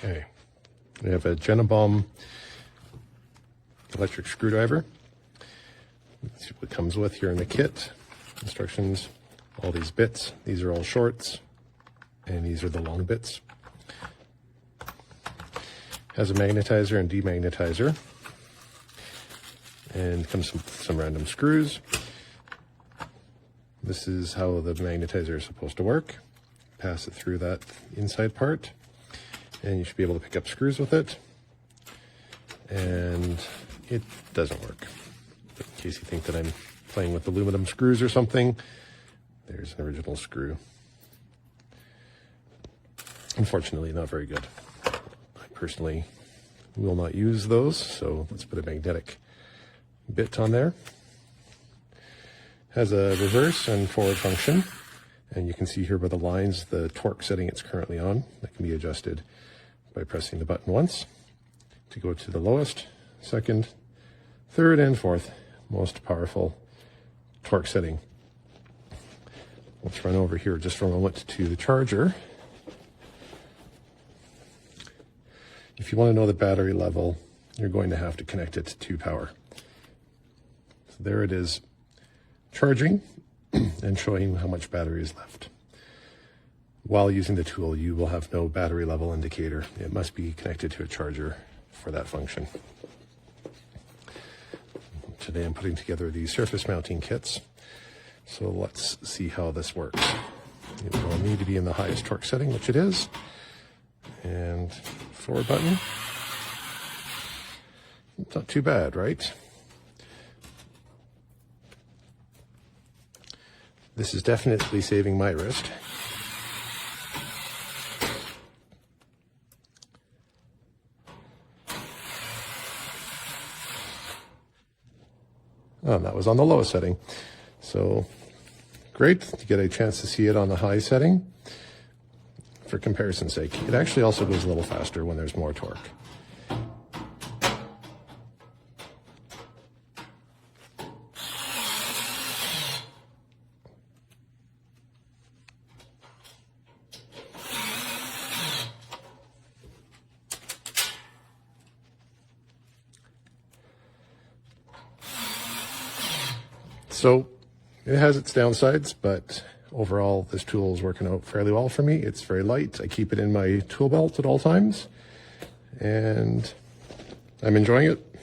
Okay, we have a JENABOM electric screwdriver. That's what it comes with here in the kit. Instructions, all these bits. These are all shorts, and these are the long bits. Has a magnetizer and demagnetizer, and comes with some random screws. This is how the magnetizer is supposed to work. Pass it through that inside part, and you should be able to pick up screws with it. And it doesn't work. But in case you think that I'm playing with aluminum screws or something, there's an original screw. Unfortunately, not very good. I personally will not use those, so let's put a magnetic bit on there. Has a reverse and forward function, and you can see here by the lines the torque setting it's currently on. That can be adjusted by pressing the button once to go to the lowest, second, third, and fourth most powerful torque setting. Let's run over here just for a moment to the charger. If you want to know the battery level, you're going to have to connect it to power. So there it is, charging and showing how much battery is left. While using the tool, you will have no battery level indicator. It must be connected to a charger for that function. Today I'm putting together these surface mounting kits. So let's see how this works. It will need to be in the highest torque setting, which it is. And forward button. It's not too bad, right? This is definitely saving my wrist. Oh, that was on the lowest setting. So great to get a chance to see it on the high setting. For comparison's sake, it actually also goes a little faster when there's more torque. So it has its downsides, but overall this tool is working out fairly well for me. It's very light. I keep it in my tool belt at all times, and I'm enjoying it.